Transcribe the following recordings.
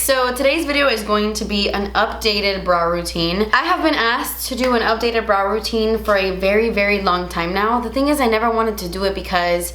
so today's video is going to be an updated brow routine. I have been asked to do an updated brow routine for a very, very long time now. The thing is, I never wanted to do it because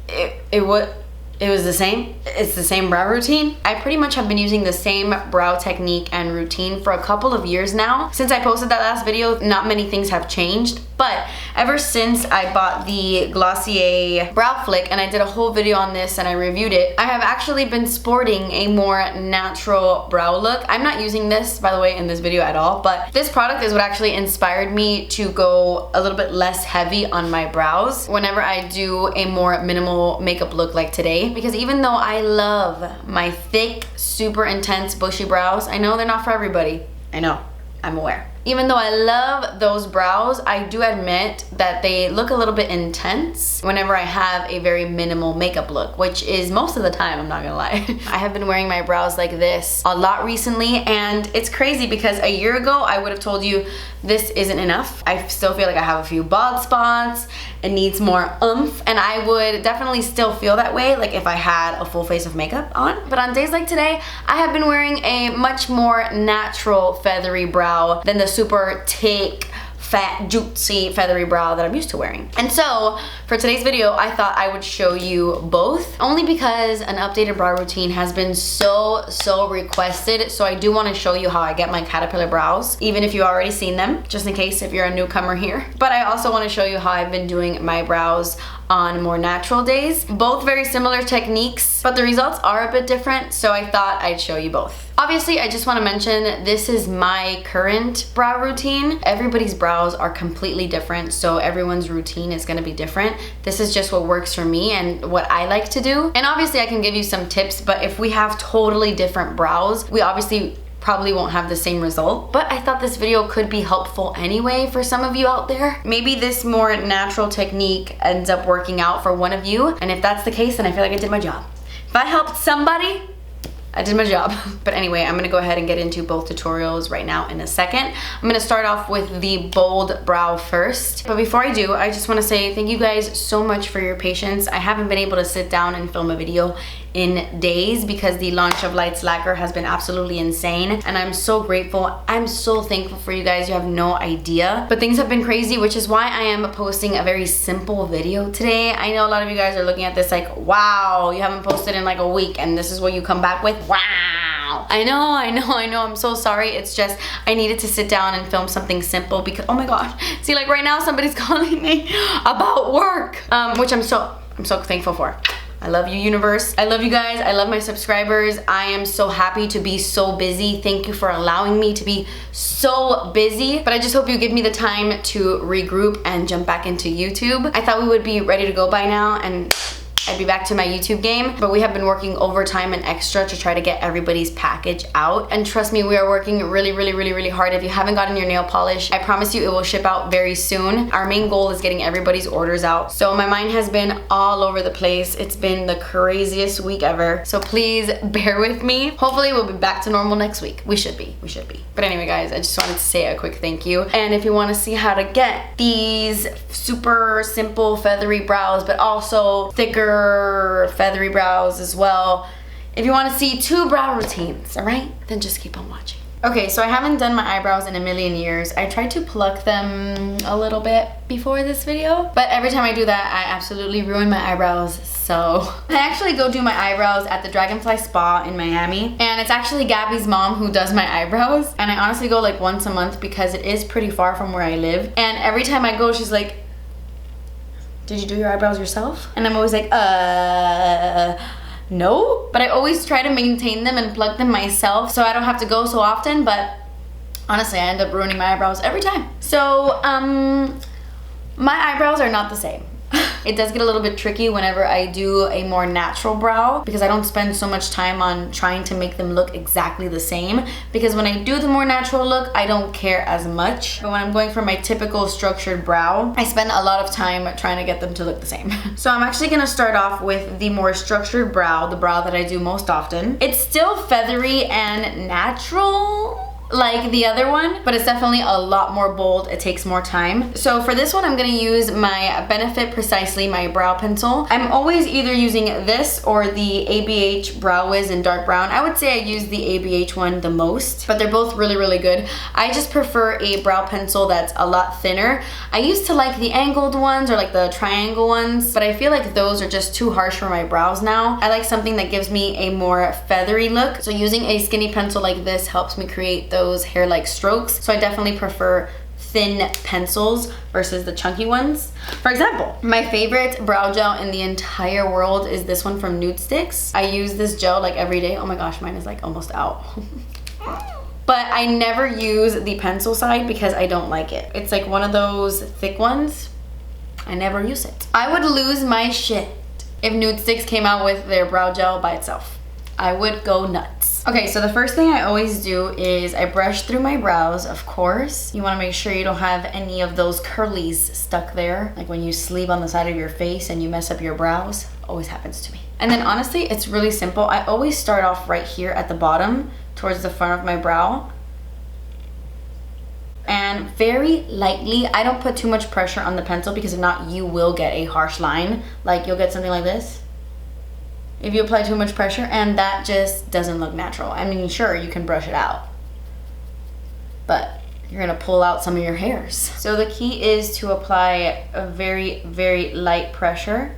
it was the same. It's the same brow routine. I pretty much have been using the same brow technique and routine for a couple of years now. Since I posted that last video, not many things have changed, but ever since I bought the Glossier brow flick and I did a whole video on this and I reviewed it, I have actually been sporting a more natural brow look. I'm not using this, by the way, in this video at all, but this product is what actually inspired me to go a little bit less heavy on my brows whenever I do a more minimal makeup look like today. Because even though I love my thick, super intense bushy brows, I know they're not for everybody. I know, I'm aware. Even though I love those brows, I do admit that they look a little bit intense whenever I have a very minimal makeup look, which is most of the time, I'm not gonna lie. I have been wearing my brows like this a lot recently, and it's crazy because a year ago, I would have told you this isn't enough. I still feel like I have a few bald spots. It needs more oomph, and I would definitely still feel that way like if I had a full face of makeup on. But on days like today, I have been wearing a much more natural feathery brow than the super thick, fat, juicy feathery brow that I'm used to wearing. And so for today's video, I thought I would show you both, only because an updated brow routine has been so requested. So I do want to show you how I get my caterpillar brows, even if you've already seen them, just in case if you're a newcomer here. But I also want to show you how I've been doing my brows on more natural days. Both very similar techniques, but the results are a bit different, so I thought I'd show you both. Obviously, I just want to mention this is my current brow routine. Everybody's brows are completely different, so everyone's routine is going to be different. This is just what works for me and what I like to do. And obviously, I can give you some tips, but if we have totally different brows, we obviously probably won't have the same result. But I thought this video could be helpful anyway for some of you out there. Maybe this more natural technique ends up working out for one of you, and if that's the case, then I feel like I did my job. If I helped somebody, I did my job. But anyway, I'm gonna go ahead and get into both tutorials right now in a second. I'm gonna start off with the bold brow first. But before I do, I just wanna say thank you guys so much for your patience. I haven't been able to sit down and film a video in days because the launch of Lights Lacquer has been absolutely insane, and I'm so grateful. I'm so thankful for you guys. You have no idea. But things have been crazy, which is why I am posting a very simple video today. I know a lot of you guys are looking at this like, wow, you haven't posted in like a week and this is what you come back with? Wow. I know, I'm so sorry. It's just I needed to sit down and film something simple because, oh my god, see, like right now somebody's calling me about work, which I'm so thankful for. I love you, universe. I love you guys. I love my subscribers. I am so happy to be so busy. Thank you for allowing me to be so busy. But I just hope you give me the time to regroup and jump back into YouTube. I thought we would be ready to go by now and I'd be back to my YouTube game, but we have been working overtime and extra to try to get everybody's package out. And trust me, we are working really hard. If you haven't gotten your nail polish, I promise you it will ship out very soon. Our main goal is getting everybody's orders out. So my mind has been all over the place. It's been the craziest week ever. So please bear with me. Hopefully we'll be back to normal next week. We should be. But anyway, guys, I just wanted to say a quick thank you. And if you want to see how to get these super simple feathery brows, but also thicker feathery brows as well, if you want to see 2 brow routines, all right, then just keep on watching. Okay, so I haven't done my eyebrows in a million years. I tried to pluck them a little bit before this video, but every time I do that, I absolutely ruin my eyebrows. So I actually go do my eyebrows at the Dragonfly Spa in Miami, and it's actually Gabby's mom who does my eyebrows, and I honestly go like once a month because it is pretty far from where I live. And every time I go, she's like, did you do your eyebrows yourself? And I'm always like, no. But I always try to maintain them and pluck them myself so I don't have to go so often, but honestly, I end up ruining my eyebrows every time. So, my eyebrows are not the same. It does get a little bit tricky whenever I do a more natural brow because I don't spend so much time on trying to make them look exactly the same, because when I do the more natural look, I don't care as much. But when I'm going for my typical structured brow, I spend a lot of time trying to get them to look the same. So I'm actually gonna start off with the more structured brow, the brow that I do most often. It's still feathery and natural, like the other one, but it's definitely a lot more bold. It takes more time. So for this one, I'm gonna use my Benefit Precisely, my brow pencil. I'm always either using this or the ABH Brow Wiz in dark brown. I would say I use the ABH one the most, but they're both really, really good. I just prefer a brow pencil that's a lot thinner. I used to like the angled ones or like the triangle ones, but I feel like those are just too harsh for my brows now. I like something that gives me a more feathery look. So using a skinny pencil like this helps me create those hair-like strokes. So I definitely prefer thin pencils versus the chunky ones. For example, my favorite brow gel in the entire world is this one from Nudestix. I use this gel like every day. Oh my gosh, mine is like almost out. But I never use the pencil side because I don't like it. It's like one of those thick ones. I never use it. I would lose my shit if Nudestix came out with their brow gel by itself. I would go nuts. Okay, so the first thing I always do is I brush through my brows, of course. You wanna make sure you don't have any of those curlies stuck there. Like when you sleep on the side of your face and you mess up your brows. Always happens to me. And then honestly, it's really simple. I always start off right here at the bottom, towards the front of my brow. And very lightly, I don't put too much pressure on the pencil because if not, you will get a harsh line. Like you'll get something like this if you apply too much pressure, and that just doesn't look natural. I mean, sure, you can brush it out, but you're gonna pull out some of your hairs. So the key is to apply a very, very light pressure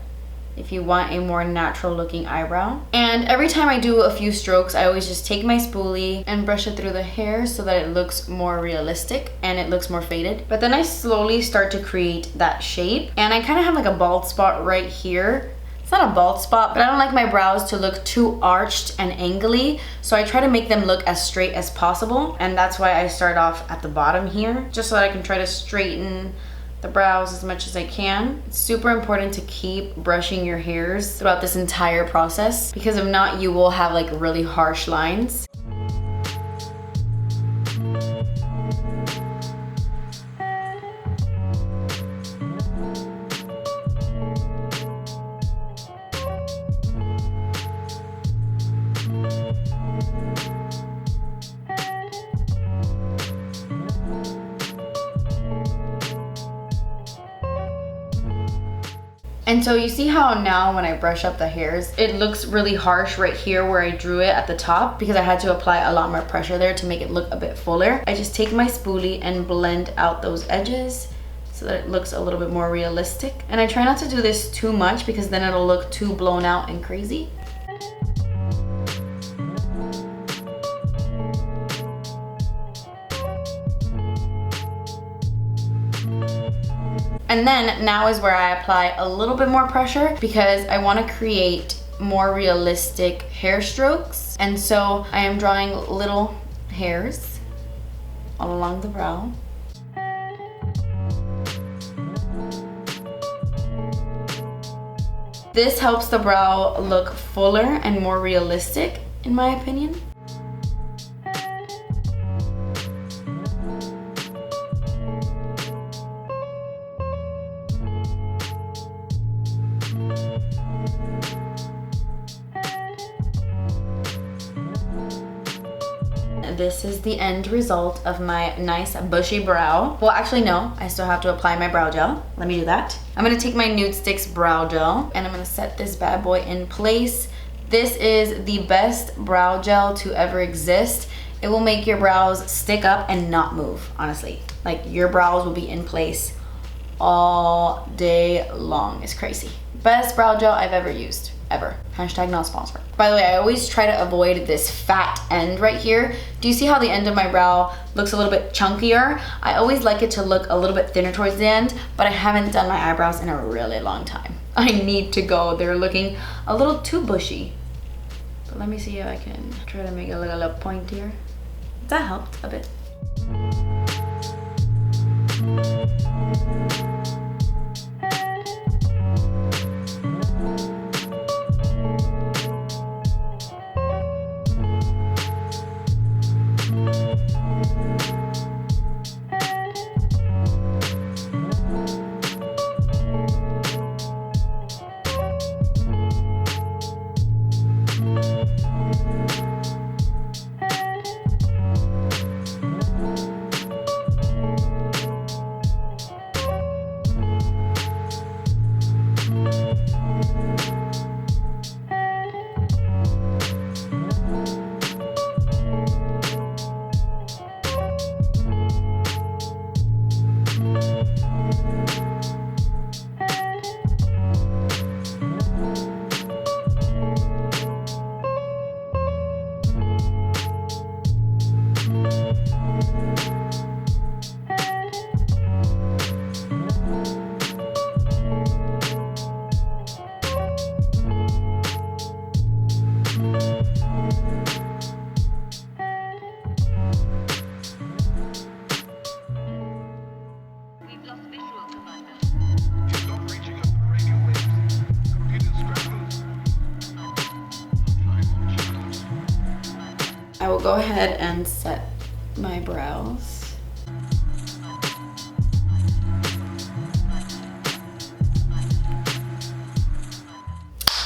if you want a more natural looking eyebrow. And every time I do a few strokes, I always just take my spoolie and brush it through the hair so that it looks more realistic and it looks more faded. But then I slowly start to create that shape, and I kind of have like a bald spot right here. It's not a bald spot, but I don't like my brows to look too arched and angly, so I try to make them look as straight as possible, and that's why I start off at the bottom here, just so that I can try to straighten the brows as much as I can. It's super important to keep brushing your hairs throughout this entire process, because if not, you will have like really harsh lines. And so you see how now when I brush up the hairs, it looks really harsh right here where I drew it at the top because I had to apply a lot more pressure there to make it look a bit fuller. I just take my spoolie and blend out those edges so that it looks a little bit more realistic. And I try not to do this too much because then it'll look too blown out and crazy. And then now is where I apply a little bit more pressure because I want to create more realistic hair strokes. And so I am drawing little hairs all along the brow. This helps the brow look fuller and more realistic, in my opinion. This is the end result of my nice bushy brow. Well, actually no, I still have to apply my brow gel. Let me do that. I'm gonna take my Nudestix Brow Gel and I'm gonna set this bad boy in place. This is the best brow gel to ever exist. It will make your brows stick up and not move, honestly. Like your brows will be in place all day long. It's crazy. Best brow gel I've ever used. Ever. Hashtag not sponsored. By the way, I always try to avoid this fat end right here. Do you see how the end of my brow looks a little bit chunkier? I always like it to look a little bit thinner towards the end, but I haven't done my eyebrows in a really long time. I need to go. They're looking a little too bushy. But let me see if I can try to make it look a little pointier. That helped a bit. go ahead and set my brows.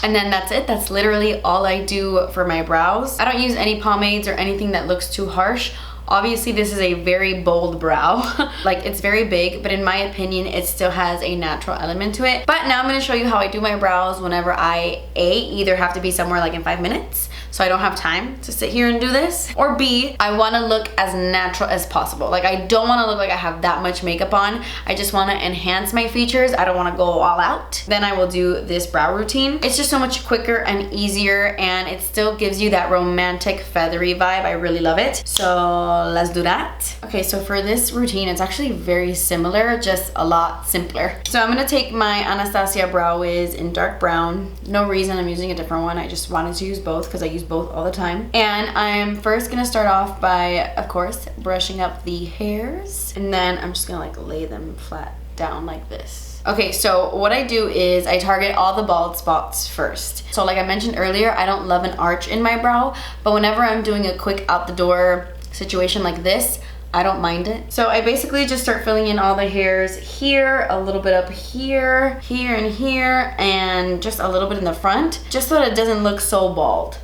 And then that's it. That's literally all I do for my brows. I don't use any pomades or anything that looks too harsh. Obviously, this is a very bold brow. Like, it's very big, but in my opinion, it still has a natural element to it. But now I'm gonna show you how I do my brows whenever I, A, either have to be somewhere like in 5 minutes, so I don't have time to sit here and do this, or B, I wanna look as natural as possible. Like, I don't wanna look like I have that much makeup on. I just wanna enhance my features. I don't wanna go all out. Then I will do this brow routine. It's just so much quicker and easier, and it still gives you that romantic feathery vibe. I really love it. So let's do that. Okay, so for this routine, it's actually very similar, just a lot simpler. So I'm gonna take my Anastasia Brow Wiz in dark brown. No reason I'm using a different one. I just wanted to use both because I use both all the time. And I'm first gonna start off by, of course, brushing up the hairs. And then I'm just gonna like lay them flat down like this. Okay, so what I do is I target all the bald spots first. So like I mentioned earlier, I don't love an arch in my brow, but whenever I'm doing a quick out the door situation like this, I don't mind it. So I basically just start filling in all the hairs here, a little bit up here, here and here, and just a little bit in the front, just so that it doesn't look so bald.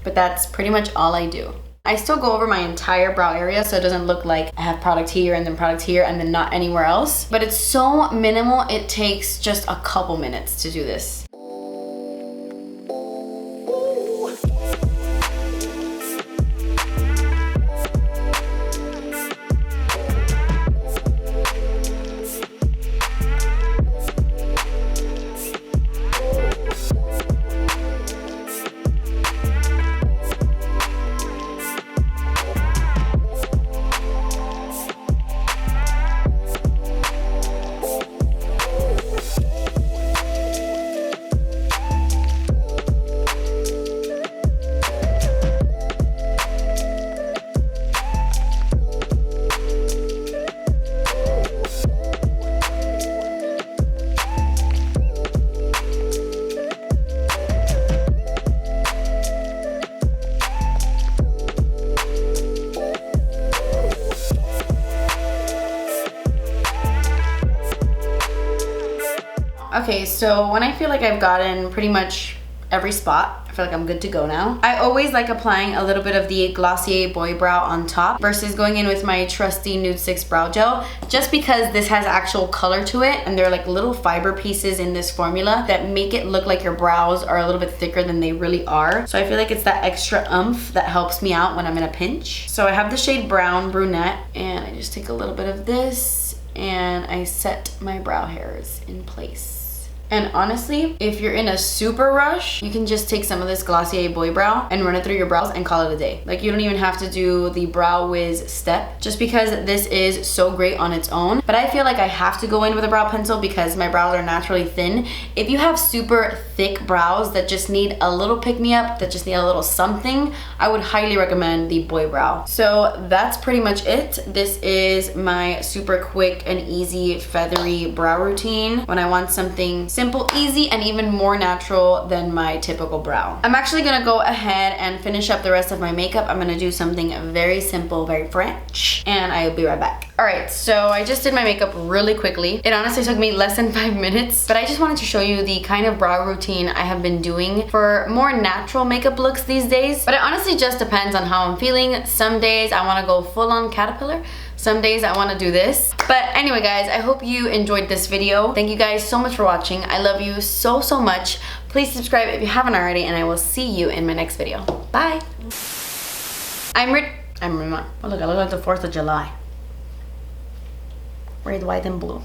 But that's pretty much all I do. I still go over my entire brow area so it doesn't look like I have product here and then not anywhere else. But it's so minimal, it takes just a couple minutes to do this. Okay, so when I feel like I've gotten pretty much every spot, I feel like I'm good to go now. I always like applying a little bit of the Glossier Boy Brow on top versus going in with my trusty Nudestix Brow Gel, just because this has actual color to it, and there are like little fiber pieces in this formula that make it look like your brows are a little bit thicker than they really are. So I feel like it's that extra oomph that helps me out when I'm in a pinch. So I have the shade Brown Brunette, and I just take a little bit of this and I set my brow hairs in place. And honestly, if you're in a super rush, you can just take some of this Glossier Boy Brow and run it through your brows and call it a day. Like, you don't even have to do the Brow Wiz step, just because this is so great on its own. But I feel like I have to go in with a brow pencil because my brows are naturally thin. If you have super thick brows that just need a little pick-me-up, that just need a little something, I would highly recommend the Boy Brow. So that's pretty much it. This is my super quick and easy feathery brow routine when I want something simple, easy, and even more natural than my typical brow. I'm actually gonna go ahead and finish up the rest of my makeup. I'm gonna do something very simple, very French, and I'll be right back. All right, so I just did my makeup really quickly. It honestly took me less than 5 minutes, but I just wanted to show you the kind of brow routine I have been doing for more natural makeup looks these days. But it honestly just depends on how I'm feeling. Some days I wanna go full on caterpillar. Some days I want to do this. But anyway, guys, I hope you enjoyed this video. Thank you guys so much for watching. I love you so, so much. Please subscribe if you haven't already, and I will see you in my next video. Bye. Oh, look, I look like the 4th of July. Red, white, and blue.